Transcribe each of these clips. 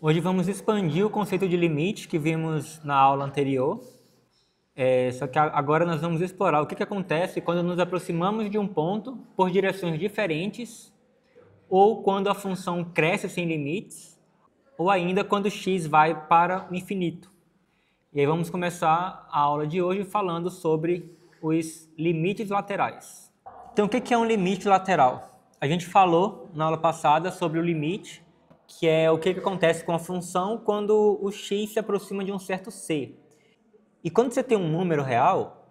Hoje vamos expandir o conceito de limite que vimos na aula anterior, só que agora nós vamos explorar o que acontece quando nos aproximamos de um ponto por direções diferentes, ou quando a função cresce sem limites, ou ainda quando x vai para o infinito. E aí vamos começar a aula de hoje falando sobre os limites laterais. Então, o que é um limite lateral? A gente falou na aula passada sobre o limite, que é o que acontece com a função quando o x se aproxima de um certo c. E quando você tem um número real,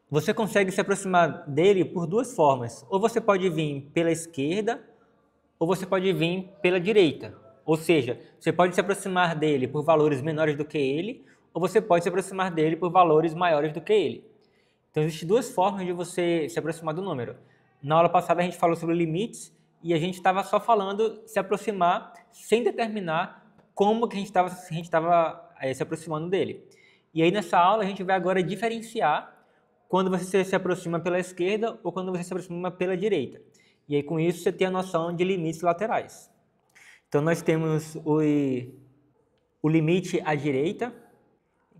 você consegue se aproximar dele por duas formas. Ou você pode vir pela esquerda, ou você pode vir pela direita. Ou seja, você pode se aproximar dele por valores menores do que ele, ou você pode se aproximar dele por valores maiores do que ele. Então, existem duas formas de você se aproximar do número. Na aula passada a gente falou sobre limites e a gente estava só falando se aproximar sem determinar como que a gente estava se aproximando dele. E aí nessa aula a gente vai agora diferenciar quando você se aproxima pela esquerda ou quando você se aproxima pela direita. E aí com isso você tem a noção de limites laterais. Então nós temos o limite à direita,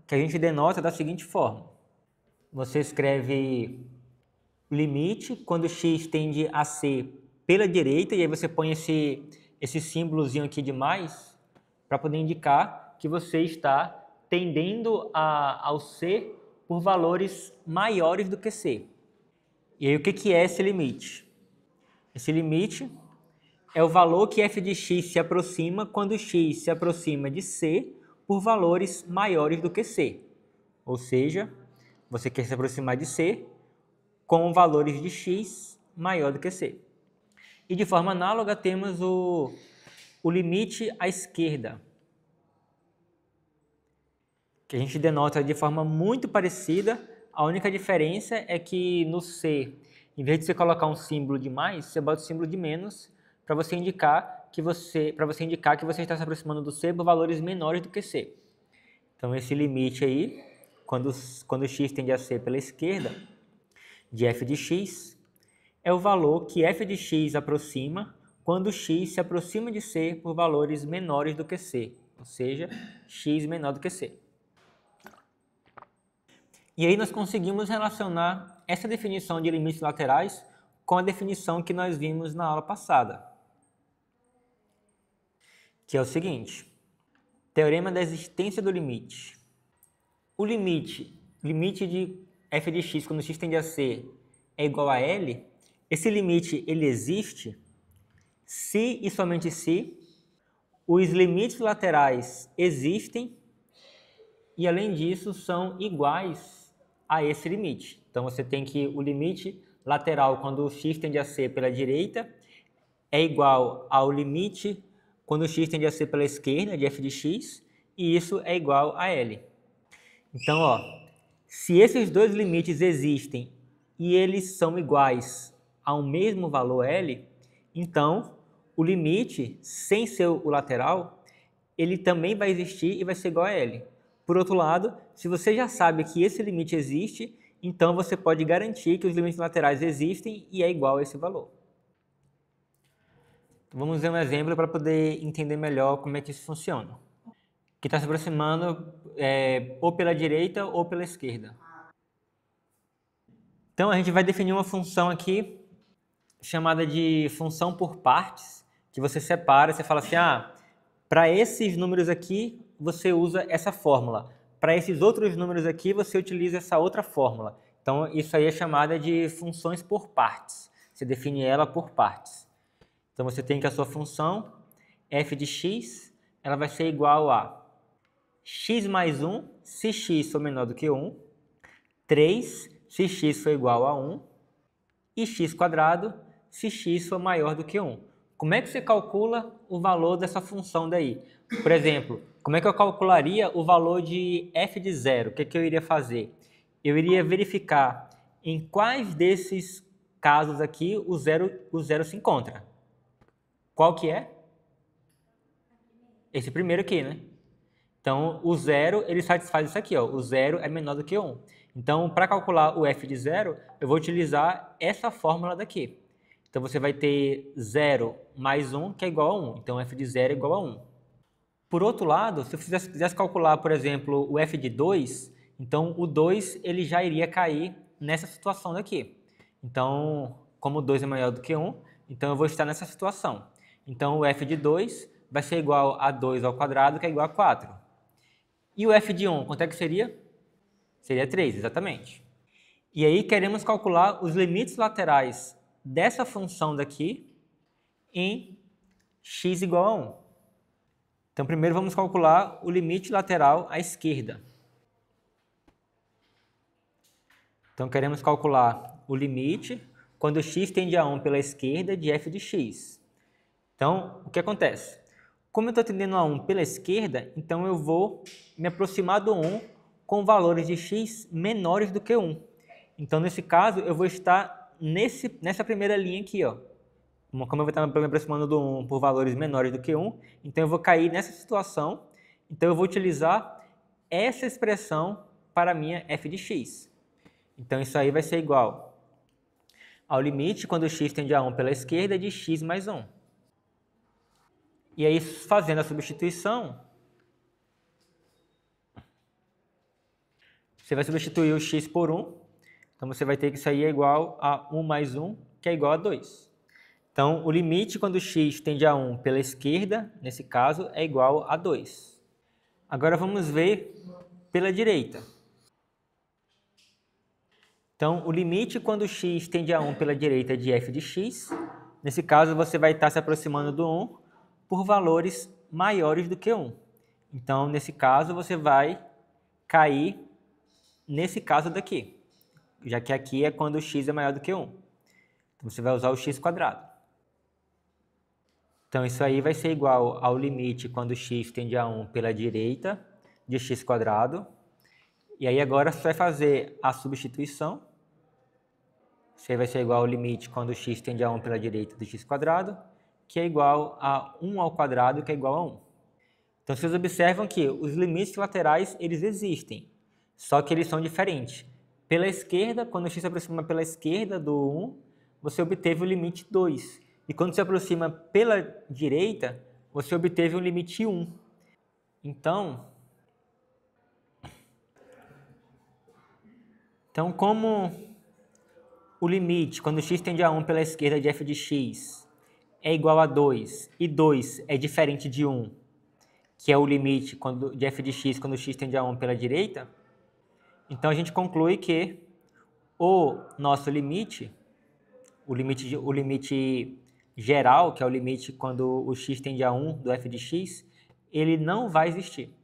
que a gente denota da seguinte forma. Você escreve limite quando x tende a ser pela direita, e aí você põe esse símbolozinho aqui de mais, para poder indicar que você está tendendo ao c por valores maiores do que c. E aí o que é esse limite? Esse limite é o valor que f de x se aproxima quando x se aproxima de c por valores maiores do que c. Ou seja, você quer se aproximar de c com valores de x maior do que c. E de forma análoga temos o limite à esquerda, que a gente denota de forma muito parecida. A única diferença é que no c, em vez de você colocar um símbolo de mais, você bota o símbolo de menos para você indicar que você está se aproximando do c por valores menores do que c. Então esse limite aí, quando x tende a ser pela esquerda, de f de x, é o valor que f de x aproxima quando x se aproxima de c por valores menores do que c, ou seja, x menor do que c. E aí nós conseguimos relacionar essa definição de limites laterais com a definição que nós vimos na aula passada, que é o seguinte: teorema da existência do limite. O limite de f de x quando x tende a c é igual a L, esse limite ele existe se e somente se os limites laterais existem e, além disso, são iguais a esse limite. Então, você tem que o limite lateral quando x tende a ser pela direita é igual ao limite quando x tende a ser pela esquerda, de f de x, e isso é igual a L. Então, se esses dois limites existem e eles são iguais ao mesmo valor L, então o limite, sem ser o lateral, ele também vai existir e vai ser igual a L. Por outro lado, se você já sabe que esse limite existe, então você pode garantir que os limites laterais existem e é igual a esse valor. Vamos ver um exemplo para poder entender melhor como é que isso funciona. Que está se aproximando ou pela direita ou pela esquerda. Então, a gente vai definir uma função aqui chamada de função por partes, que você separa, você fala assim, para esses números aqui, você usa essa fórmula. Para esses outros números aqui, você utiliza essa outra fórmula. Então, isso aí é chamada de funções por partes. Você define ela por partes. Então, você tem que a sua função, f de x, ela vai ser igual a x mais 1, se x for menor do que 1, 3, se x for igual a 1, e x², se x for maior do que 1. Como é que você calcula o valor dessa função daí? Por exemplo, como é que eu calcularia o valor de f de 0? O que eu iria fazer? Eu iria verificar em quais desses casos aqui o zero se encontra. Qual que é? Esse primeiro aqui, né? Então, o 0, ele satisfaz isso aqui, o 0 é menor do que 1. Então, para calcular o f de 0, eu vou utilizar essa fórmula daqui. Então, você vai ter 0 mais 1, que é igual a 1. Então, f de 0 é igual a 1. Por outro lado, se eu quisesse calcular, por exemplo, o f de 2, então o 2 ele já iria cair nessa situação daqui. Então, como 2 é maior do que 1, então eu vou estar nessa situação. Então, o f de 2 vai ser igual a 2 ao quadrado, que é igual a 4. E o f de 1, quanto é que seria? Seria 3, exatamente. E aí, queremos calcular os limites laterais dessa função daqui em x igual a 1. Então, primeiro vamos calcular o limite lateral à esquerda. Então, queremos calcular o limite quando x tende a 1 pela esquerda de f de x. Então, o que acontece? Como eu estou tendendo a 1 pela esquerda, então eu vou me aproximar do 1 com valores de x menores do que 1. Então, nesse caso, eu vou estar nessa primeira linha aqui, ó. Como eu vou estar me aproximando do 1 por valores menores do que 1, então eu vou cair nessa situação. Então, eu vou utilizar essa expressão para a minha f de x. Então, isso aí vai ser igual ao limite quando x tende a 1 pela esquerda de x mais 1. E aí, fazendo a substituição, você vai substituir o x por 1. Então, você vai ter que isso aí é igual a 1 mais 1, que é igual a 2. Então, o limite quando x tende a 1 pela esquerda, nesse caso, é igual a 2. Agora, vamos ver pela direita. Então, o limite quando x tende a 1 pela direita de f de x, nesse caso, você vai estar se aproximando do 1 por valores maiores do que 1. Então, nesse caso, você vai cair nesse caso daqui, já que aqui é quando x é maior do que 1. Então, você vai usar o x quadrado. Então, isso aí vai ser igual ao limite quando x tende a 1 pela direita de x quadrado. E aí, agora, você vai fazer a substituição. Isso aí vai ser igual ao limite quando x tende a 1 pela direita de x quadrado, que é igual a 1 ao quadrado, que é igual a 1. Então, vocês observam que os limites laterais, eles existem, só que eles são diferentes. Pela esquerda, quando x se aproxima pela esquerda do 1, você obteve o limite 2. E quando se aproxima pela direita, você obteve o limite 1. Então, como o limite, quando x tende a 1 pela esquerda de f de x, é igual a 2, e 2 é diferente de 1, que é o limite de f de x quando x tende a 1 pela direita, então a gente conclui que o nosso limite, o limite geral, que é o limite quando o x tende a 1 do f de x, ele não vai existir.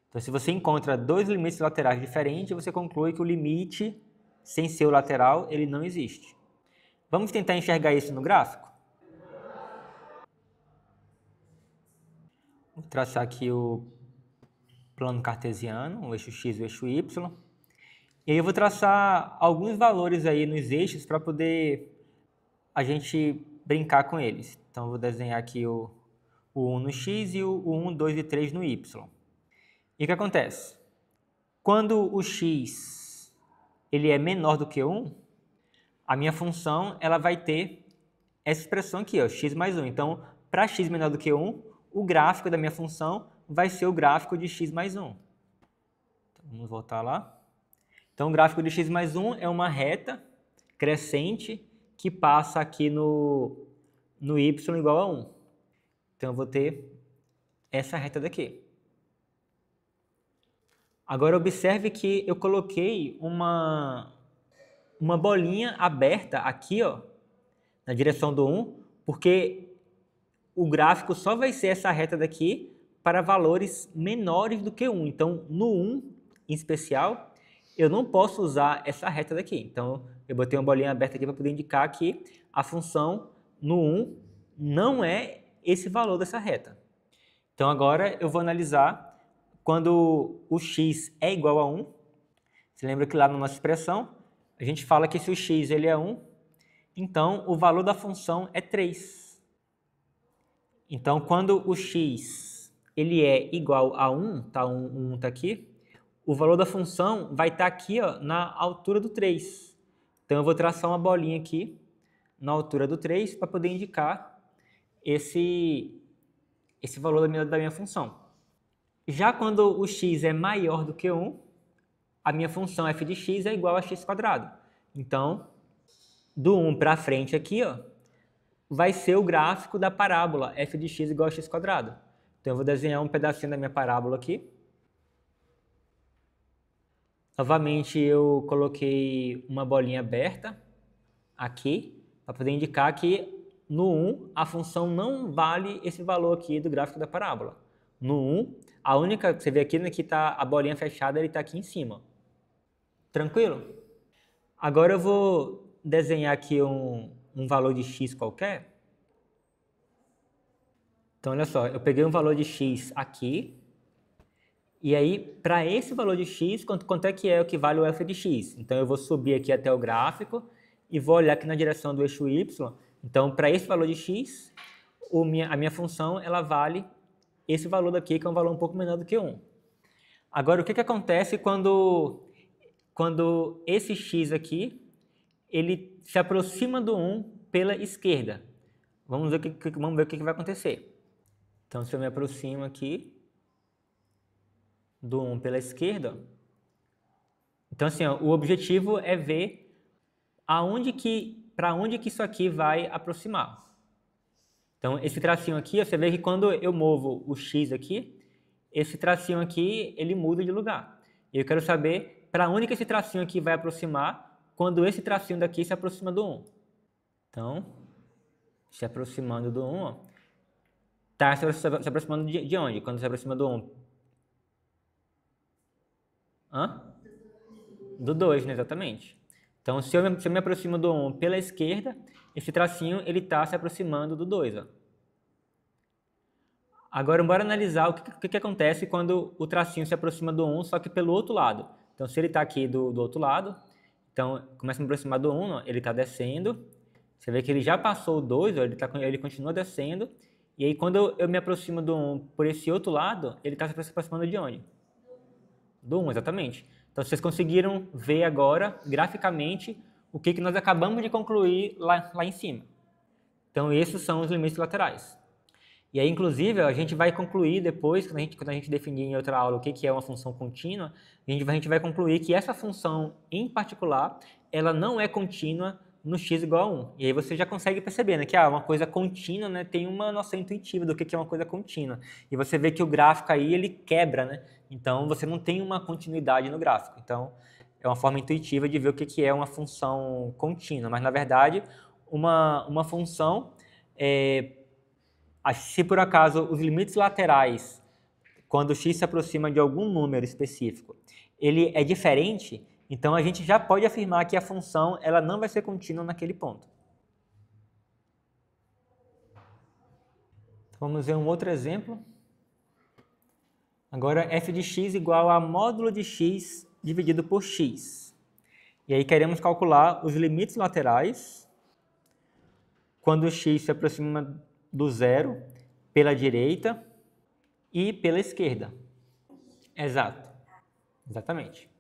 Então, se você encontra dois limites laterais diferentes, você conclui que o limite, sem ser o lateral, ele não existe. Vamos tentar enxergar isso no gráfico? Vou traçar aqui o plano cartesiano, o eixo x e o eixo y. E aí eu vou traçar alguns valores aí nos eixos para poder a gente brincar com eles. Então, eu vou desenhar aqui o 1 no x e o 1, 2 e 3 no y. E o que acontece? Quando o x ele é menor do que 1, a minha função ela vai ter essa expressão aqui, ó, x mais 1. Então, para x menor do que 1, o gráfico da minha função vai ser o gráfico de x mais 1. Então, vamos voltar lá. Então, o gráfico de x mais 1 é uma reta crescente que passa aqui no y igual a 1. Então, eu vou ter essa reta daqui. Agora, observe que eu coloquei uma bolinha aberta aqui, ó, na direção do 1, porque o gráfico só vai ser essa reta daqui para valores menores do que 1. Então, no 1, em especial, eu não posso usar essa reta daqui. Então, eu botei uma bolinha aberta aqui para poder indicar que a função no 1 não é esse valor dessa reta. Então, agora eu vou analisar quando o x é igual a 1. Você lembra que lá na nossa expressão, a gente fala que se o x ele é 1, então o valor da função é 3. Então, quando o x ele é igual a 1, tá? 1 está aqui, o valor da função vai estar aqui, ó, na altura do 3. Então, eu vou traçar uma bolinha aqui na altura do 3 para poder indicar esse valor da minha função. Já quando o x é maior do que 1, a minha função f de x é igual a x². Então, do 1 para frente aqui, ó, vai ser o gráfico da parábola f de x igual a x². Então, eu vou desenhar um pedacinho da minha parábola aqui. Novamente, eu coloquei uma bolinha aberta aqui, para poder indicar que no 1 a função não vale esse valor aqui do gráfico da parábola. No 1, a única, você vê aqui, né, que está a bolinha fechada, ele está aqui em cima. Tranquilo? Agora eu vou desenhar aqui um valor de x qualquer. Então, olha só, eu peguei um valor de x aqui, e aí, para esse valor de x, quanto é que o que vale o f de x? Então, eu vou subir aqui até o gráfico e vou olhar aqui na direção do eixo y. Então, para esse valor de x, a minha função ela vale esse valor daqui, que é um valor um pouco menor do que 1. Agora, o que acontece quando esse x aqui ele se aproxima do 1 pela esquerda? Vamos ver o que vai acontecer. Então, se eu me aproximo aqui do 1 pela esquerda, então assim, ó, o objetivo é ver para onde que isso aqui vai aproximar. Então, esse tracinho aqui, você vê que quando eu movo o x aqui, esse tracinho aqui, ele muda de lugar. E eu quero saber para onde que esse tracinho aqui vai aproximar quando esse tracinho daqui se aproxima do 1. Então, se aproximando do 1, ó, está se aproximando de onde? Quando se aproxima do 1? Do 2, né? Exatamente. Então, se eu me aproximo do 1 pela esquerda, esse tracinho ele está se aproximando do 2. Ó. Agora, bora analisar o que acontece quando o tracinho se aproxima do 1, só que pelo outro lado. Então, se ele está aqui do outro lado, então começa a me aproximar do 1, ó, ele está descendo. Você vê que ele já passou o 2, ó, ele continua descendo. E aí, quando eu me aproximo do 1 por esse outro lado, ele está se aproximando de onde? Do 1, exatamente. Então, vocês conseguiram ver agora, graficamente, o que nós acabamos de concluir lá em cima. Então, esses são os limites laterais. E aí, inclusive, a gente vai concluir depois, quando a gente definir em outra aula o que é uma função contínua, a gente vai concluir que essa função, em particular, ela não é contínua no x igual a 1. E aí você já consegue perceber, né, que uma coisa contínua, né, tem uma noção intuitiva do que é uma coisa contínua. E você vê que o gráfico aí, ele quebra, né? Então, você não tem uma continuidade no gráfico. Então, é uma forma intuitiva de ver o que é uma função contínua. Mas, na verdade, uma função, se por acaso os limites laterais, quando o x se aproxima de algum número específico, ele é diferente, então a gente já pode afirmar que a função ela não vai ser contínua naquele ponto. Vamos ver um outro exemplo. Agora, f de x igual a módulo de x dividido por x. E aí queremos calcular os limites laterais quando o x se aproxima do zero pela direita e pela esquerda. Exato. Exatamente.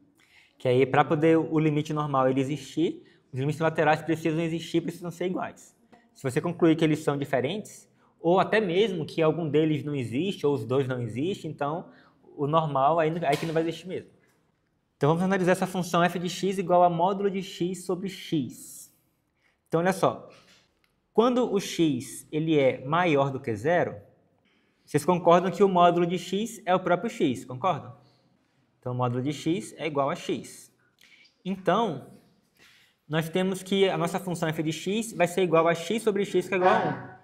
Que aí, para poder o limite normal ele existir, os limites laterais precisam existir, precisam ser iguais. Se você concluir que eles são diferentes, ou até mesmo que algum deles não existe, ou os dois não existem, então o normal aí que não vai existir mesmo. Então vamos analisar essa função f de x igual a módulo de x sobre x. Então olha só, quando o x ele é maior do que zero, vocês concordam que o módulo de x é o próprio x, concordam? Então o módulo de x é igual a x. Então, nós temos que a nossa função f de x vai ser igual a x sobre x, que é igual a 1.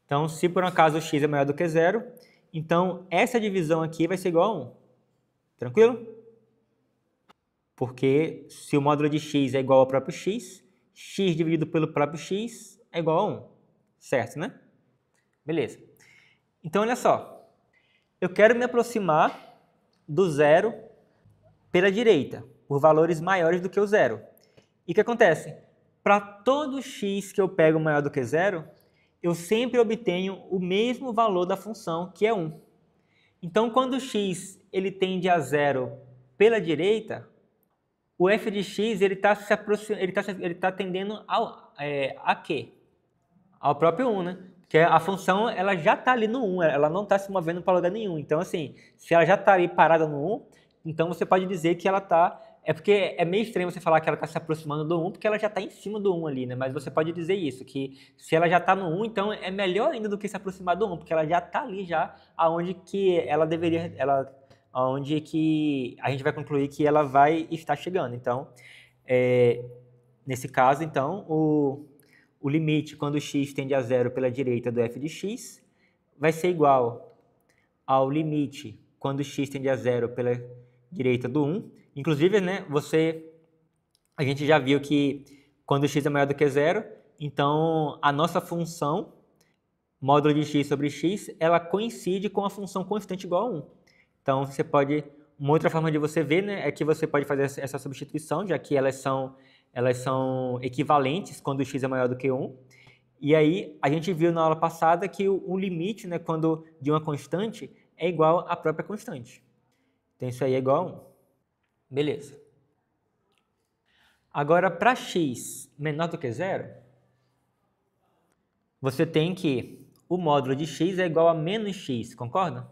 Então, se por um acaso o x é maior do que zero, então essa divisão aqui vai ser igual a 1. Tranquilo? Porque se o módulo de x é igual ao próprio x dividido pelo próprio x é igual a 1. Certo, né? Beleza. Então, olha só. Eu quero me aproximar do zero pela direita, por valores maiores do que o zero. E o que acontece? Para todo x que eu pego maior do que zero, eu sempre obtenho o mesmo valor da função, que é 1. Então, quando o x ele tende a zero pela direita, o f de x ele está ele tá tendendo a quê? Ao próprio 1, né? Porque a função ela já está ali no 1, ela não está se movendo para lugar nenhum. Então, assim, se ela já está ali parada no 1, então você pode dizer que ela está... É porque é meio estranho você falar que ela está se aproximando do 1, porque ela já está em cima do 1 ali, né? Mas você pode dizer isso, que se ela já está no 1, então é melhor ainda do que se aproximar do 1, porque ela já está ali já aonde que ela deveria... aonde que a gente vai concluir que ela vai estar chegando. Então, nesse caso, então, o limite quando x tende a zero pela direita do f de x vai ser igual ao limite quando x tende a zero pela direita do 1. Inclusive, né, a gente já viu que quando x é maior do que zero, então a nossa função, módulo de x sobre x, ela coincide com a função constante igual a 1. Então, uma outra forma de você ver, né, é que você pode fazer essa substituição, já que elas são equivalentes quando x é maior do que 1. E aí, a gente viu na aula passada que o limite, né, de uma constante é igual à própria constante. Então, isso aí é igual a 1. Beleza. Agora, para x menor do que zero, você tem que o módulo de x é igual a menos x, concorda?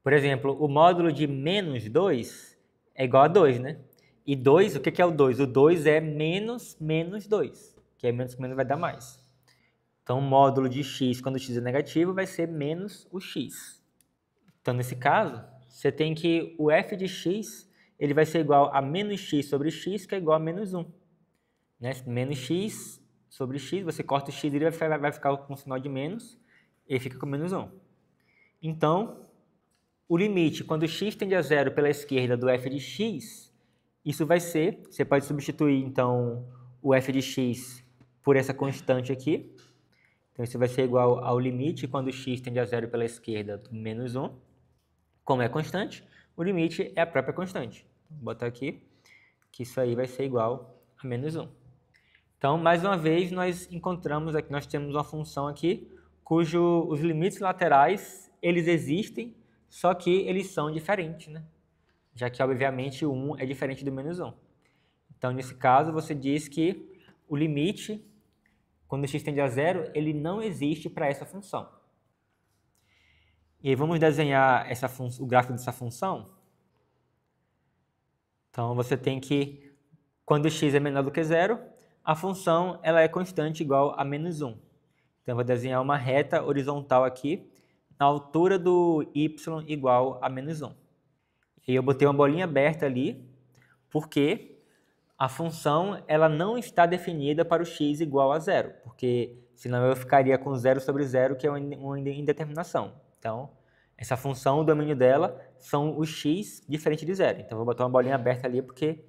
Por exemplo, o módulo de menos 2 é igual a 2, né? E 2, o que é o 2? O 2 é menos 2, que é menos que menos vai dar mais. Então, o módulo de x, quando x é negativo, vai ser menos o x. Então, nesse caso, você tem que o f de x ele vai ser igual a menos x sobre x, que é igual a menos 1. Né? Menos x sobre x, você corta o x e ele vai ficar com o sinal de menos, e fica com menos 1. Então, o limite, quando x tende a zero pela esquerda do f de x, isso vai ser, você pode substituir, então, o f de x por essa constante aqui. Então, isso vai ser igual ao limite quando x tende a zero pela esquerda do menos 1. Como é constante, o limite é a própria constante. Vou botar aqui que isso aí vai ser igual a menos 1. Então, mais uma vez, nós temos uma função aqui os limites laterais, eles existem, só que eles são diferentes, né? Já que, obviamente, o 1 é diferente do menos 1. Então, nesse caso, você diz que o limite, quando x tende a zero, ele não existe para essa função. E aí, vamos desenhar o gráfico dessa função? Então, você tem que, quando x é menor do que zero, a função ela é constante igual a menos 1. Então, eu vou desenhar uma reta horizontal aqui, na altura do y igual a menos 1. E eu botei uma bolinha aberta ali, porque a função ela não está definida para o x igual a zero, porque senão eu ficaria com 0 sobre 0, que é uma indeterminação. Então, essa função, o domínio dela, são os x diferente de zero. Então, eu vou botar uma bolinha aberta ali, porque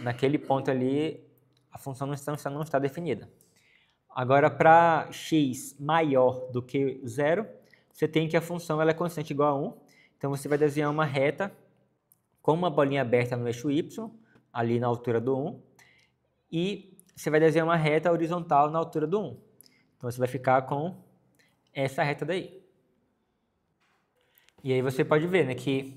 naquele ponto ali, a função não está definida. Agora, para x maior do que zero, você tem que a função ela é constante igual a 1. Então, você vai desenhar uma reta com uma bolinha aberta no eixo y, ali na altura do 1, e você vai desenhar uma reta horizontal na altura do 1. Então, você vai ficar com essa reta daí. E aí você pode ver, né, que,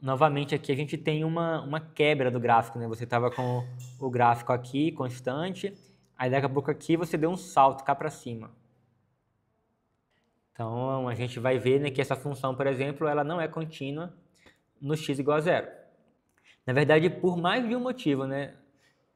novamente, aqui a gente tem uma quebra do gráfico, né? Você estava com o gráfico aqui, constante, aí daqui a pouco aqui você deu um salto cá para cima. Então, a gente vai ver, né, que essa função, por exemplo, ela não é contínua no x igual a zero. Na verdade, por mais de um motivo, né?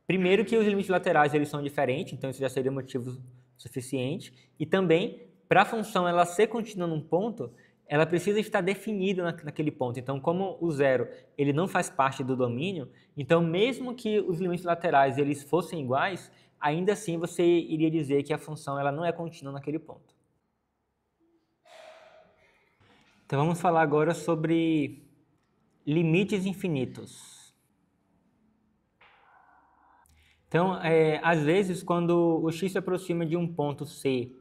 Primeiro que os limites laterais eles são diferentes, então isso já seria motivo suficiente. E também, para a função ela ser contínua num ponto, ela precisa estar definida naquele ponto. Então, como o zero ele não faz parte do domínio, então mesmo que os limites laterais eles fossem iguais, ainda assim você iria dizer que a função ela não é contínua naquele ponto. Então, vamos falar agora sobre limites infinitos. Então, às vezes, quando o x se aproxima de um ponto C,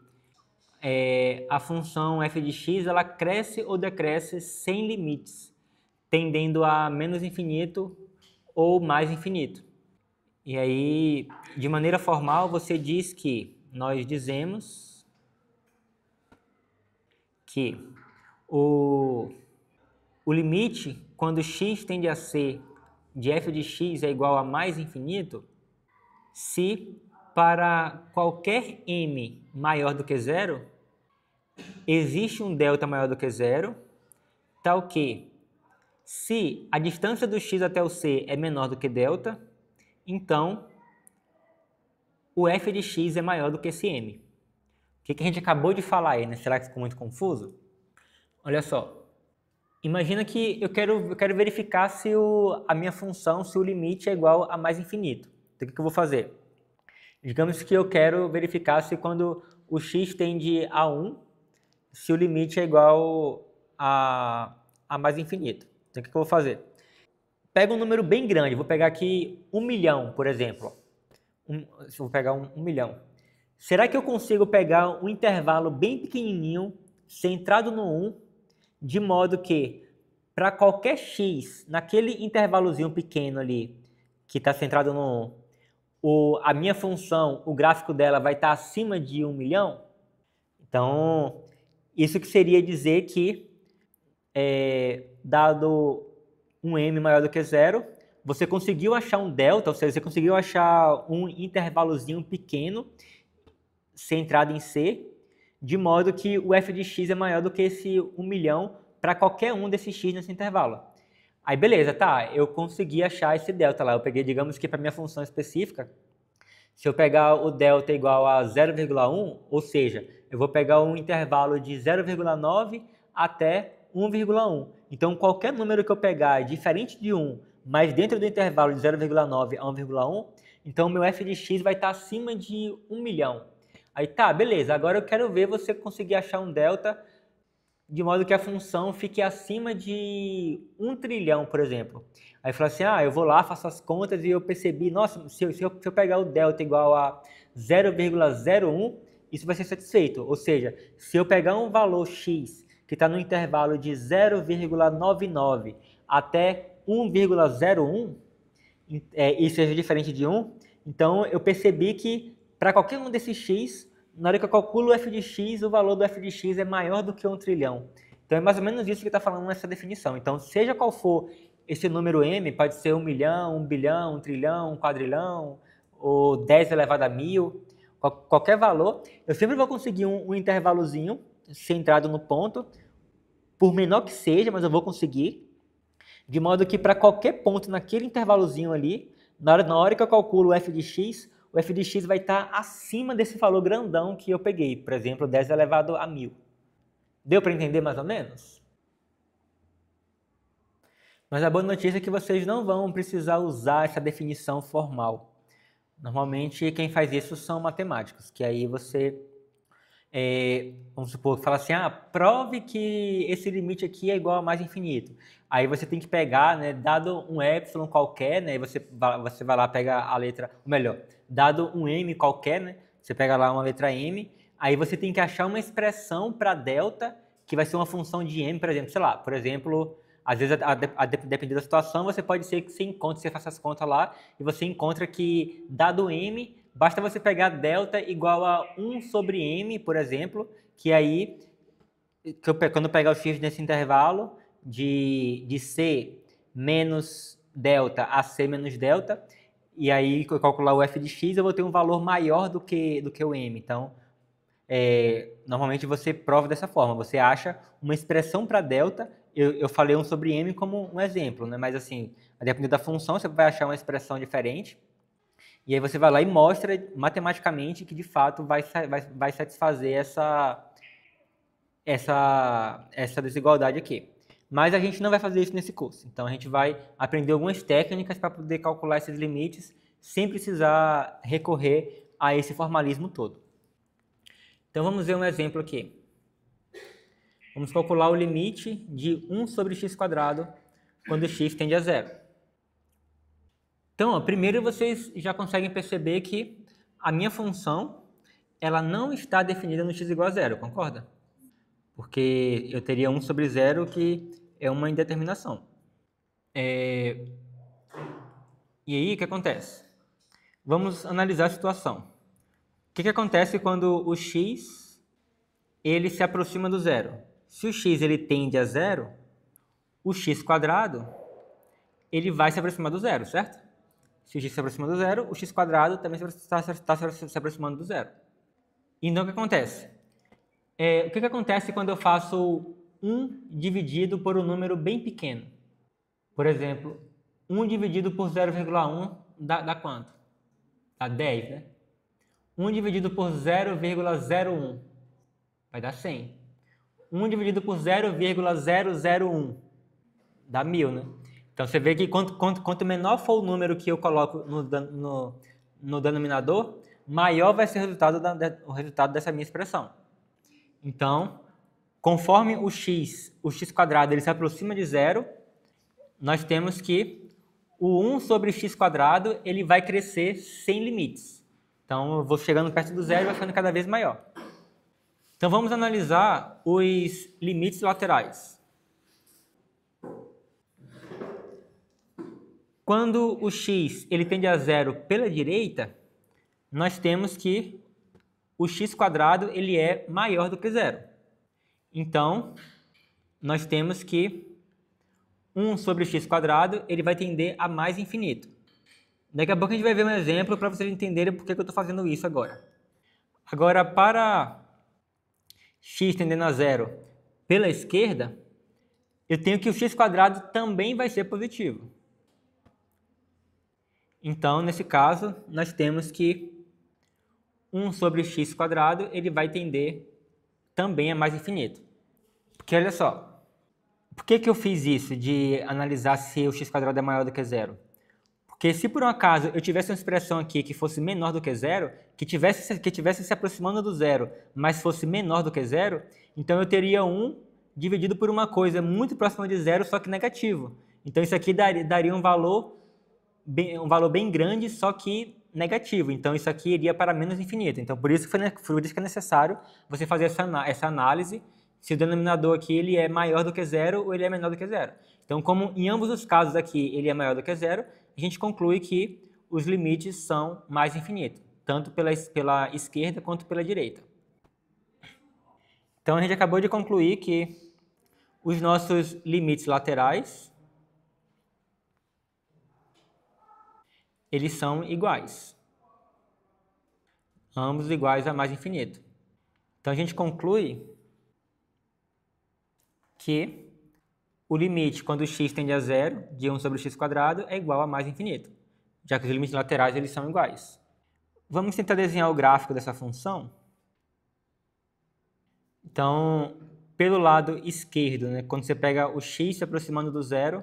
a função f de x ela cresce ou decresce sem limites, tendendo a menos infinito ou mais infinito. E aí, de maneira formal, você diz que nós dizemos que o limite, quando x tende a ser de f de x é igual a mais infinito se para qualquer m maior do que zero, existe um delta maior do que zero, tal que se a distância do x até o c é menor do que delta, então o f de x é maior do que esse m. O que a gente acabou de falar aí, né? Será que ficou muito confuso? Olha só. Imagina que eu quero verificar se a minha função, se o limite é igual a mais infinito. Então, o que eu vou fazer? Digamos que eu quero verificar se quando o x tende a 1, se o limite é igual a mais infinito. Então, o que eu vou fazer? Pega um número bem grande, vou pegar aqui 1 milhão, por exemplo. Vou pegar 1 milhão. Será que eu consigo pegar um intervalo bem pequenininho, centrado no 1, de modo que para qualquer x, naquele intervalozinho pequeno ali, que está centrado no 1, a minha função, o gráfico dela vai estar acima de 1 milhão? Então, isso que seria dizer que, dado um m maior do que zero, você conseguiu achar um delta, ou seja, você conseguiu achar um intervalozinho pequeno, centrado em c, de modo que o f de x é maior do que esse 1 milhão para qualquer um desses x nesse intervalo. Aí beleza, tá, eu consegui achar esse delta lá. Eu peguei, digamos que para minha função específica, se eu pegar o delta igual a 0,1, ou seja, eu vou pegar um intervalo de 0,9 até 1,1. Então, qualquer número que eu pegar diferente de 1, mas dentro do intervalo de 0,9 a 1,1, então meu f de x vai estar acima de 1 milhão. Aí tá, beleza, agora eu quero ver você conseguir achar um delta de modo que a função fique acima de 1 trilhão, por exemplo. Aí fala assim, eu vou lá, faço as contas e eu percebi, nossa, se eu pegar o delta igual a 0,01, isso vai ser satisfeito. Ou seja, se eu pegar um valor x que está no intervalo de 0,99 até 1,01, e seja diferente de 1, então eu percebi que para qualquer um desses x, na hora que eu calculo o f de x, o valor do f de x é maior do que 1 trilhão. Então é mais ou menos isso que está falando nessa definição. Então, seja qual for esse número m, pode ser 1 milhão, 1 bilhão, 1 trilhão, 1 quadrilhão, ou 10 elevado a 1000, qualquer valor, eu sempre vou conseguir um intervalozinho centrado no ponto, por menor que seja, mas eu vou conseguir, de modo que para qualquer ponto naquele intervalozinho ali, na hora que eu calculo o f de x, o f de x vai estar acima desse valor grandão que eu peguei, por exemplo, 10 elevado a 1000. Deu para entender mais ou menos? Mas a boa notícia é que vocês não vão precisar usar essa definição formal. Normalmente quem faz isso são matemáticos, que aí você, vamos supor, fala assim, prove que esse limite aqui é igual a mais infinito. Aí você tem que pegar, né, dado um epsilon qualquer, né, você vai lá, pega a letra, ou melhor, dado um m qualquer, né, você pega lá uma letra m, aí você tem que achar uma expressão para delta, que vai ser uma função de m, por exemplo, sei lá, por exemplo, às vezes, dependendo da situação, você pode ser que você faça as contas lá, e você encontra que, dado m, basta você pegar delta igual a 1 sobre m, por exemplo, que aí, quando eu pegar o x nesse intervalo, de c menos delta a c menos delta, e aí eu calcular o f de x, eu vou ter um valor maior do que o m. Então, normalmente você prova dessa forma, você acha uma expressão para delta, eu falei 1 sobre m como um exemplo, né? Mas assim, a depender da função, você vai achar uma expressão diferente, e aí você vai lá e mostra matematicamente que de fato vai satisfazer essa desigualdade aqui. Mas a gente não vai fazer isso nesse curso. Então, a gente vai aprender algumas técnicas para poder calcular esses limites sem precisar recorrer a esse formalismo todo. Então, vamos ver um exemplo aqui. Vamos calcular o limite de 1 sobre x² quando x tende a zero. Então, primeiro vocês já conseguem perceber que a minha função ela não está definida no x igual a zero, concorda? Porque eu teria 1 sobre 0, que é uma indeterminação. E aí, o que acontece? Vamos analisar a situação. O que acontece quando o x ele se aproxima do zero? Se o x ele tende a zero, o x² ele vai se aproximar do zero, certo? Se o x se aproxima do zero, o x² também está se aproximando do zero. Então, o que acontece? O que acontece quando eu faço 1 dividido por um número bem pequeno? Por exemplo, 1 dividido por 0,1 dá quanto? Dá 10, né? 1 dividido por 0,01 vai dar 100. 1 dividido por 0,001 dá 1000, né? Então, você vê que quanto menor for o número que eu coloco no denominador, maior vai ser o resultado dessa minha expressão. Então, conforme o x² ele se aproxima de zero, nós temos que o 1 sobre x² ele vai crescer sem limites. Então, eu vou chegando perto do zero e vai ficando cada vez maior. Então, vamos analisar os limites laterais. Quando o x ele tende a zero pela direita, nós temos que o x² ele é maior do que zero. Então, nós temos que 1 sobre x² ele vai tender a mais infinito. Daqui a pouco a gente vai ver um exemplo para vocês entenderem por que eu estou fazendo isso agora. Agora, para x tendendo a zero pela esquerda, eu tenho que o x² também vai ser positivo. Então, nesse caso, nós temos que 1 sobre x² ele vai tender também a mais infinito. Porque olha só, por que eu fiz isso de analisar se o x² é maior do que zero? Porque se por um acaso eu tivesse uma expressão aqui que fosse menor do que zero, que tivesse se aproximando do zero, mas fosse menor do que zero, então eu teria 1 dividido por uma coisa muito próxima de zero, só que negativo. Então isso aqui daria um valor bem grande, só que negativo. Então isso aqui iria para menos infinito. Então por isso que é necessário você fazer essa análise se o denominador aqui ele é maior do que zero ou ele é menor do que zero. Então, como em ambos os casos aqui ele é maior do que zero, a gente conclui que os limites são mais infinitos, tanto pela esquerda quanto pela direita. Então, a gente acabou de concluir que os nossos limites laterais eles são iguais. Ambos iguais a mais infinito. Então, a gente conclui que o limite, quando o x tende a zero, de 1 sobre x² é igual a mais infinito, já que os limites laterais eles são iguais. Vamos tentar desenhar o gráfico dessa função. Então, pelo lado esquerdo, né, quando você pega o x se aproximando do zero,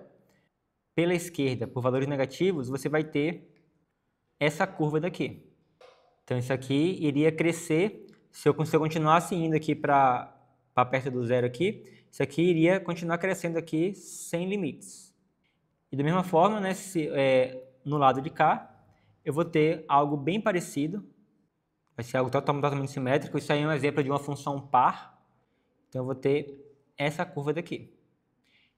pela esquerda, por valores negativos, você vai ter essa curva daqui. Então, isso aqui iria crescer, se eu continuasse indo aqui para perto do zero aqui, isso aqui iria continuar crescendo aqui sem limites. E da mesma forma, né, no lado de cá, eu vou ter algo bem parecido. Vai ser algo totalmente simétrico. Isso aí é um exemplo de uma função par. Então, eu vou ter essa curva daqui.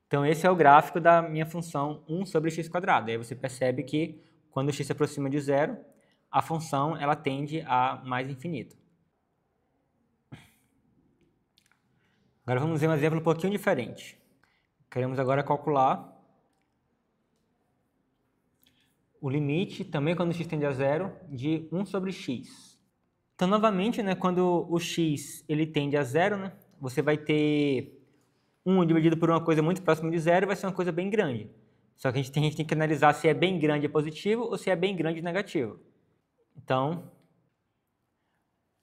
Então, esse é o gráfico da minha função 1 sobre x². Aí você percebe que quando o x se aproxima de zero, a função ela tende a mais infinito. Agora vamos ver um exemplo um pouquinho diferente. Queremos agora calcular o limite, também quando x tende a zero, de 1 sobre x. Então, novamente, né, quando o x ele tende a zero, né, você vai ter 1 dividido por uma coisa muito próxima de zero, vai ser uma coisa bem grande. Só que a gente tem que analisar se é bem grande positivo ou se é bem grande negativo. Então,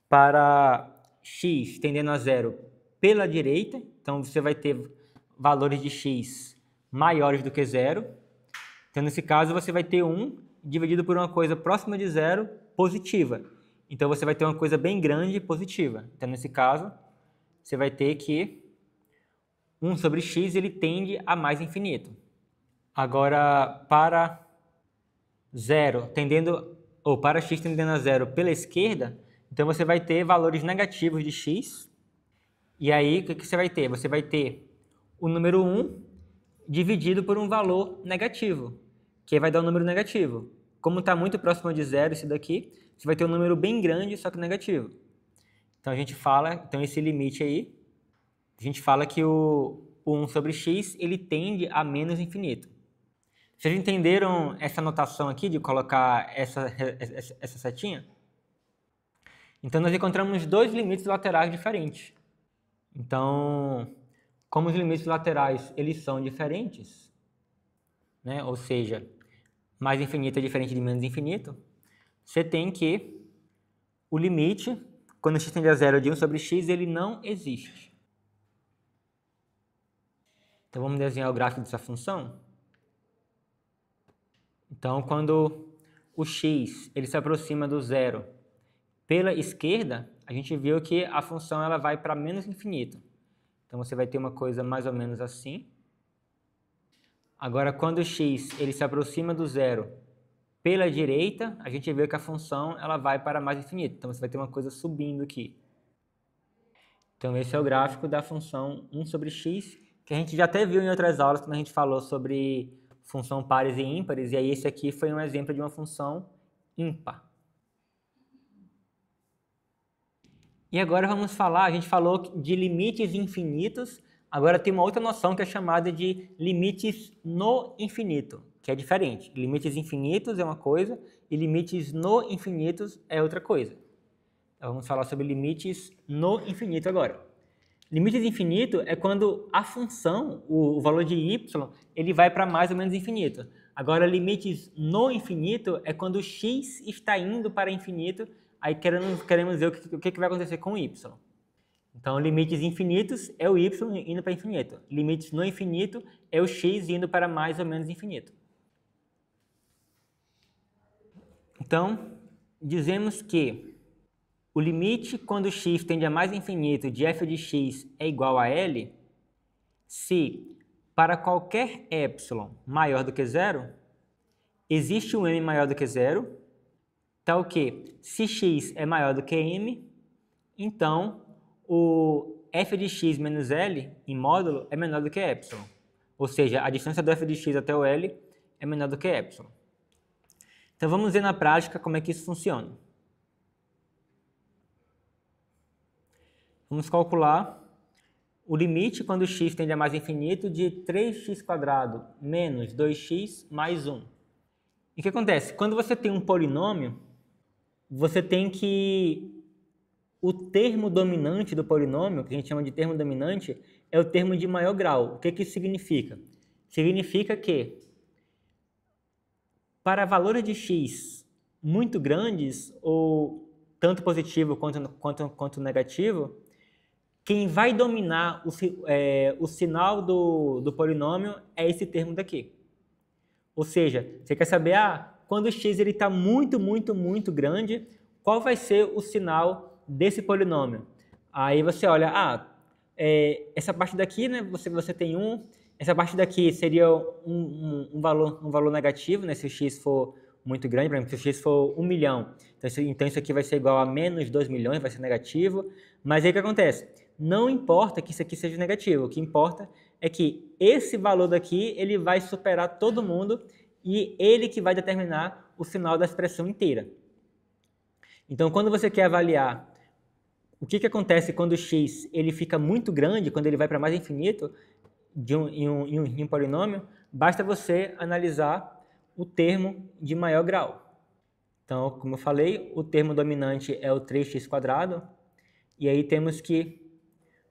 para x tendendo a zero pela direita, então você vai ter valores de x maiores do que zero. Então, nesse caso, você vai ter 1 dividido por uma coisa próxima de zero positiva. Então, você vai ter uma coisa bem grande positiva. Então, nesse caso, você vai ter que 1 sobre x ele tende a mais infinito. Agora, para para x tendendo a zero pela esquerda, então você vai ter valores negativos de x. E aí, o que você vai ter? Você vai ter o número 1 dividido por um valor negativo, que vai dar um número negativo. Como está muito próximo de zero esse daqui, você vai ter um número bem grande, só que negativo. Então, a gente fala, então esse limite aí, a gente fala que o 1 sobre x, ele tende a menos infinito. Vocês entenderam essa notação aqui de colocar essa setinha? Então, nós encontramos dois limites laterais diferentes. Então, como os limites laterais eles são diferentes, né? Ou seja, mais infinito é diferente de menos infinito, você tem que o limite, quando x tende a zero de 1 sobre x, ele não existe. Então, vamos desenhar o gráfico dessa função. Então, quando o x ele se aproxima do zero pela esquerda, a gente viu que a função ela vai para menos infinito. Então, você vai ter uma coisa mais ou menos assim. Agora, quando o x ele se aproxima do zero pela direita, a gente vê que a função ela vai para mais infinito. Então, você vai ter uma coisa subindo aqui. Então, esse é o gráfico da função 1 sobre x, que a gente já até viu em outras aulas quando a gente falou sobre função pares e ímpares, e aí esse aqui foi um exemplo de uma função ímpar. E agora vamos falar, a gente falou de limites infinitos, agora tem uma outra noção que é chamada de limites no infinito, que é diferente. Limites infinitos é uma coisa e limites no infinitos é outra coisa. Então vamos falar sobre limites no infinito agora. Limites infinito é quando a função, o valor de y, ele vai para mais ou menos infinito. Agora, limites no infinito é quando o x está indo para infinito, aí queremos ver o que vai acontecer com o y. Então, limites infinitos é o y indo para infinito. Limites no infinito é o x indo para mais ou menos infinito. Então, dizemos que o limite quando x tende a mais infinito de f de x é igual a L, se para qualquer epsilon maior do que zero, existe um m maior do que zero, tal que se x é maior do que m, então o f de x menos L em módulo é menor do que epsilon. Ou seja, a distância do f de x até o L é menor do que epsilon. Então vamos ver na prática como é que isso funciona. Vamos calcular o limite quando x tende a mais infinito de 3x² menos 2x mais 1. E o que acontece? Quando você tem um polinômio, você tem que o termo dominante do polinômio, que a gente chama de termo dominante, é o termo de maior grau. O que isso significa? Significa que para valores de x muito grandes, ou tanto positivo quanto negativo, quem vai dominar o sinal do polinômio é esse termo daqui. Ou seja, você quer saber, quando o x está muito, muito, muito grande, qual vai ser o sinal desse polinômio? Aí você olha, essa parte daqui, né, você tem 1, essa parte daqui seria um valor negativo, né, se o x for muito grande, por exemplo, se o x for 1 milhão, então isso aqui vai ser igual a menos 2 milhões, vai ser negativo, mas aí o que acontece? Não importa que isso aqui seja negativo, o que importa é que esse valor daqui ele vai superar todo mundo e ele que vai determinar o sinal da expressão inteira. Então, quando você quer avaliar o que acontece quando o x ele fica muito grande, quando ele vai para mais infinito em um polinômio, basta você analisar o termo de maior grau. Então, como eu falei, o termo dominante é o 3x², e aí temos que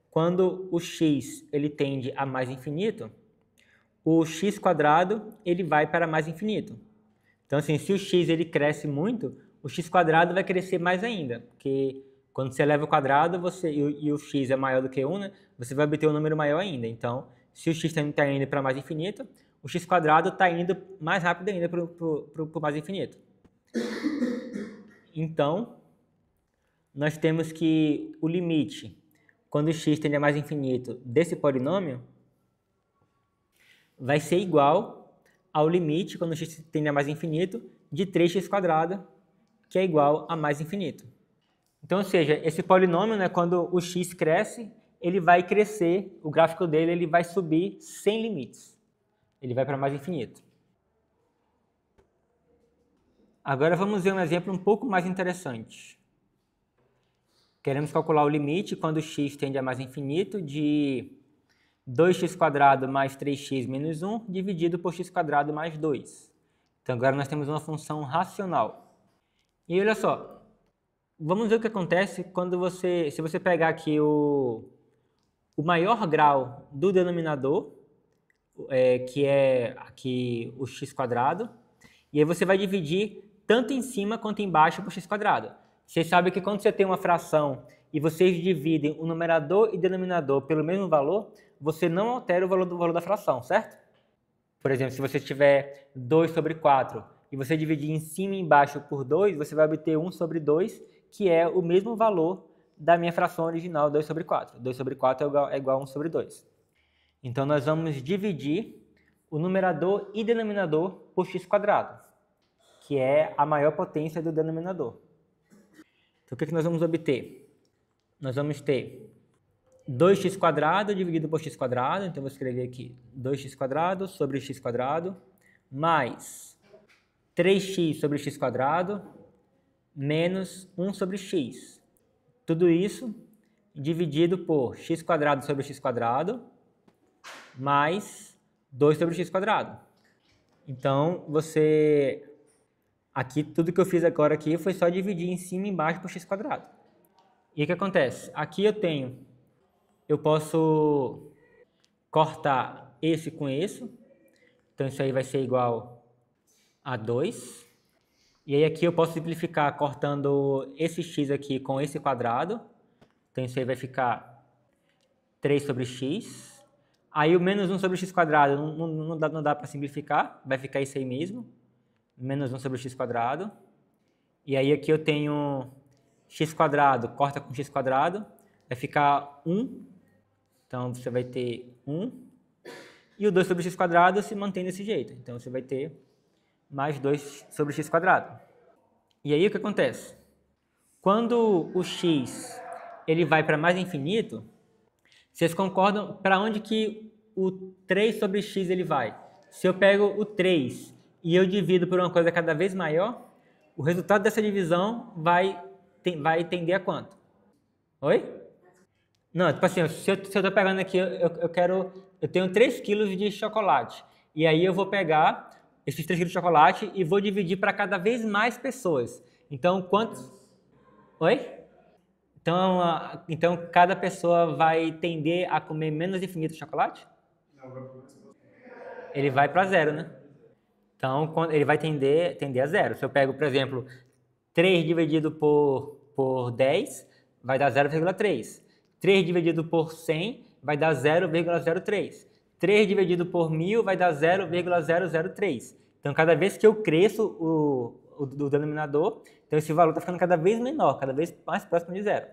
quando o x ele tende a mais infinito, o x² ele vai para mais infinito. Então, assim, se o x ele cresce muito, o x² vai crescer mais ainda, porque quando você eleva o quadrado e o x é maior do que 1, né, você vai obter um número maior ainda. Então, se o x está indo para mais infinito, o x² está indo mais rápido ainda para o mais infinito. Então, nós temos que o limite, quando o x tende a mais infinito desse polinômio, vai ser igual ao limite, quando o x tende a mais infinito, de 3x², que é igual a mais infinito. Então, ou seja, esse polinômio, né, quando o x cresce, ele vai crescer, o gráfico dele ele vai subir sem limites. Ele vai para mais infinito. Agora vamos ver um exemplo um pouco mais interessante. Queremos calcular o limite quando x tende a mais infinito de 2x² mais 3x menos 1 dividido por x² mais 2. Então, agora nós temos uma função racional. E olha só, vamos ver o que acontece quando se você pegar aqui o maior grau do denominador, que é aqui o x², e aí você vai dividir tanto em cima quanto embaixo por x². Vocês sabem que quando você tem uma fração e vocês dividem o numerador e denominador pelo mesmo valor, você não altera o valor da fração, certo? Por exemplo, se você tiver 2/4 e você dividir em cima e embaixo por 2, você vai obter 1/2, que é o mesmo valor da minha fração original, 2/4. 2/4 é igual a 1/2. Então, nós vamos dividir o numerador e denominador por x², que é a maior potência do denominador. Então, o que nós vamos obter? Nós vamos ter 2x² dividido por x², então eu vou escrever aqui 2x² sobre x² mais 3x sobre x² menos 1/x. Tudo isso dividido por x² sobre x² mais 2/x². Então, aqui, tudo que eu fiz agora aqui foi só dividir em cima e embaixo por x². E o que acontece? Aqui eu posso cortar esse com esse. Então, isso aí vai ser igual a 2. E aí aqui eu posso simplificar cortando esse x aqui com esse quadrado. Então, isso aí vai ficar 3/x. Aí o menos 1/x² não dá para simplificar, vai ficar isso aí mesmo. Menos 1/x². E aí aqui eu tenho x², corta com x², vai ficar 1. Então, você vai ter 1. E o 2/x² se mantém desse jeito. Então, você vai ter mais 2/x². E aí o que acontece? Quando o x ele vai para mais infinito, vocês concordam para onde que o 3/x ele vai? Se eu pego o 3 e eu divido por uma coisa cada vez maior, o resultado dessa divisão vai tender a quanto? Oi? Não, tipo assim, se eu estou pegando aqui, eu tenho 3 kg de chocolate. E aí eu vou pegar esses 3 kg de chocolate e vou dividir para cada vez mais pessoas. Então, quantos... Oi? Então, cada pessoa vai tender a comer menos infinito chocolate? Ele vai para 0, né? Então, ele vai tender a 0. Se eu pego, por exemplo, 3 dividido por 10, vai dar 0,3. 3 dividido por 100 vai dar 0,03. 3 dividido por 1000 vai dar 0,003. Então, cada vez que eu cresço o denominador, então esse valor está ficando cada vez menor, cada vez mais próximo de 0.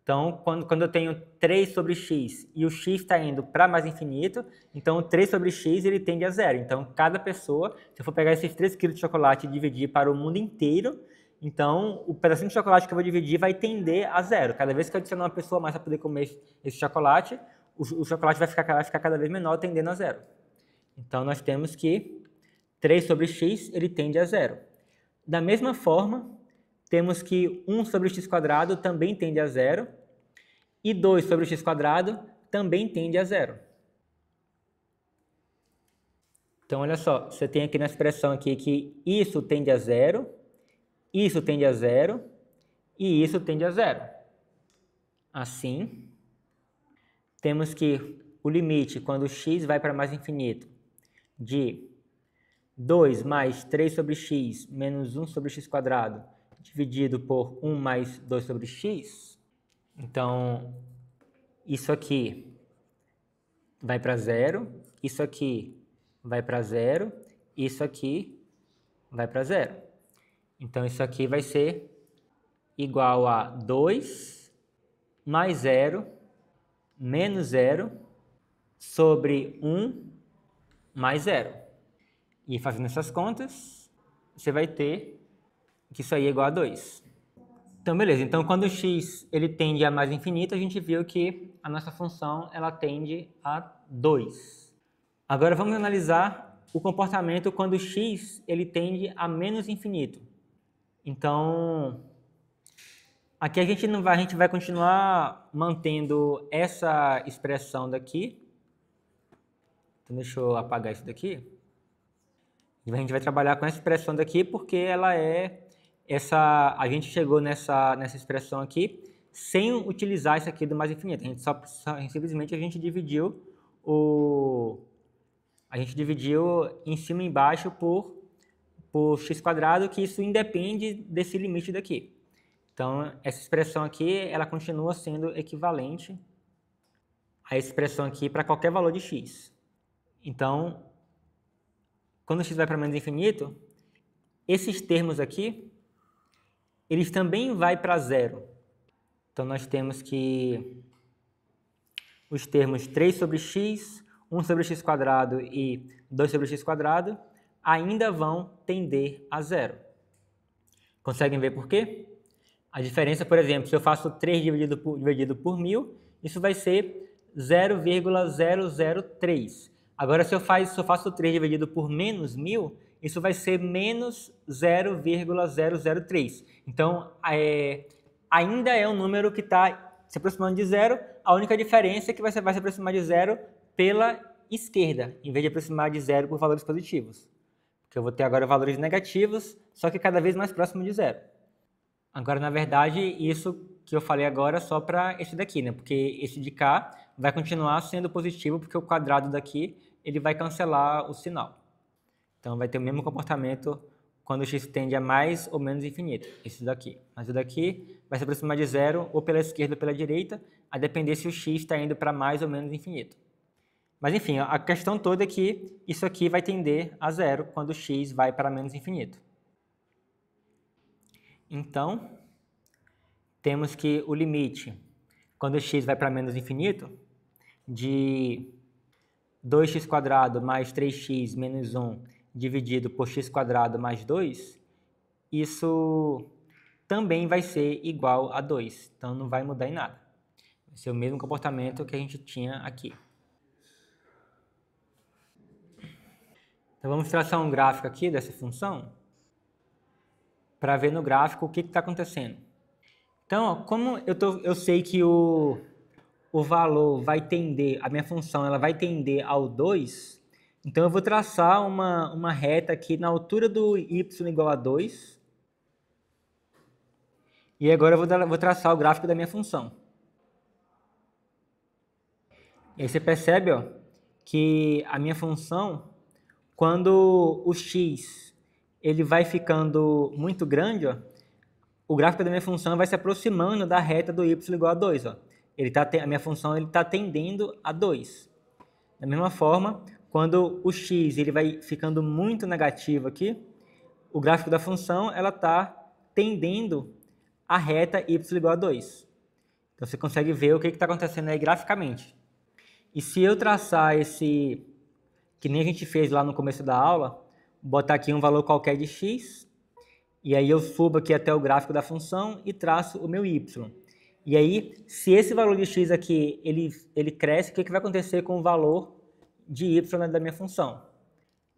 Então, quando eu tenho 3/x e o x está indo para mais infinito, então o 3/x ele tende a 0. Então, cada pessoa, se eu for pegar esses 3 kg de chocolate e dividir para o mundo inteiro, então o pedacinho de chocolate que eu vou dividir vai tender a 0. Cada vez que eu adicionar uma pessoa mais para poder comer esse chocolate, o chocolate vai ficar cada vez menor, tendendo a 0. Então, nós temos que 3/x ele tende a 0. Da mesma forma, temos que 1/x² também tende a 0 e 2/x² também tende a 0. Então, olha só, você tem aqui na expressão aqui que isso tende a 0, isso tende a 0 e isso tende a 0. Assim, temos que o limite, quando x vai para mais infinito, de 2 mais 3/x menos 1/x² dividido por 1 mais 2/x. Então, isso aqui vai para 0, isso aqui vai para 0, isso aqui vai para 0. Então, isso aqui vai ser igual a 2 mais 0 menos 0 sobre 1 mais 0. E fazendo essas contas, você vai ter que isso aí é igual a 2. Então, beleza. Então, quando o x ele tende a mais infinito, a gente viu que a nossa função ela tende a 2. Agora, vamos analisar o comportamento quando o x ele tende a menos infinito. Então, aqui a gente vai continuar mantendo essa expressão daqui, Então, deixa eu apagar isso daqui. E a gente vai trabalhar com essa expressão daqui porque ela é a gente chegou nessa expressão aqui sem utilizar isso aqui do mais infinito. Simplesmente a gente dividiu em cima e embaixo por x², que isso independe desse limite daqui. Então, essa expressão aqui, ela continua sendo equivalente à expressão aqui para qualquer valor de x. Então, quando x vai para menos infinito, esses termos aqui, eles também vão para zero. Então, nós temos que os termos 3 sobre x, 1 sobre x² e 2 sobre x² ainda vão tender a zero. Conseguem ver por quê? A diferença, por exemplo, se eu faço 3 dividido por 1.000, isso vai ser 0,003. Agora, se eu faço 3 dividido por menos 1.000, isso vai ser menos 0,003. Então, ainda é um número que está se aproximando de zero. A única diferença é que vai se aproximar de zero pela esquerda, em vez de aproximar de zero por valores positivos. Porque eu vou ter agora valores negativos, só que cada vez mais próximo de zero. Agora, na verdade, isso que eu falei agora é só para esse daqui, né? Porque esse de cá vai continuar sendo positivo, porque o quadrado daqui ele vai cancelar o sinal. Então, vai ter o mesmo comportamento quando o x tende a mais ou menos infinito, esse daqui. Mas o daqui vai se aproximar de zero ou pela esquerda ou pela direita, a depender se o x está indo para mais ou menos infinito. Mas, enfim, a questão toda é que isso aqui vai tender a zero quando o x vai para menos infinito. Então, temos que o limite, quando o x vai para menos infinito, de 2x² mais 3x menos 1 dividido por x² mais 2, isso também vai ser igual a 2. Então, não vai mudar em nada. Vai ser o mesmo comportamento que a gente tinha aqui. Então, vamos traçar um gráfico aqui dessa função para ver no gráfico o que está acontecendo. Então, ó, como eu sei que o valor vai tender, a minha função ela vai tender ao 2, então eu vou traçar uma reta aqui na altura do y igual a 2. E agora eu vou traçar o gráfico da minha função. E aí você percebe, ó, que a minha função, quando o x ele vai ficando muito grande, ó, o gráfico da minha função vai se aproximando da reta do y igual a 2. Ó. A minha função está tendendo a 2. Da mesma forma, quando o x ele vai ficando muito negativo aqui, o gráfico da função está tendendo a reta y igual a 2. Então, você consegue ver o que está acontecendo aí graficamente. E se eu traçar esse, que nem a gente fez lá no começo da aula, botar aqui um valor qualquer de x, e aí eu subo aqui até o gráfico da função e traço o meu y. E aí, se esse valor de x aqui ele cresce, o que vai acontecer com o valor de y da minha função?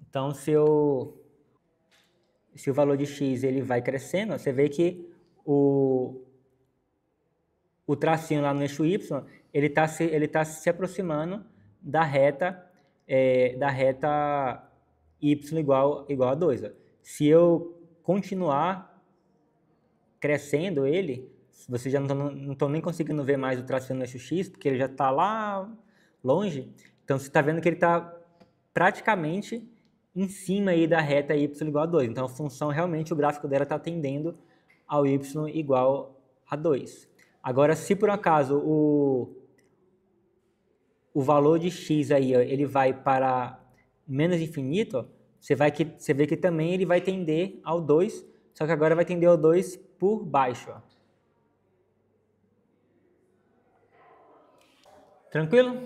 Então, se o valor de x ele vai crescendo, você vê que o tracinho lá no eixo y ele tá se aproximando da reta y igual a 2. Ó. Se eu continuar crescendo ele, vocês já não estão nem conseguindo ver mais o tracinho no eixo x, porque ele já está lá longe. Então, você está vendo que ele está praticamente em cima aí da reta y igual a 2. Então, a função, realmente, o gráfico dela está tendendo ao y igual a 2. Agora, se por acaso o valor de x aí, ó, ele vai para menos infinito, ó, você vê que também ele vai tender ao 2, só que agora vai tender ao 2 por baixo. Ó. Tranquilo?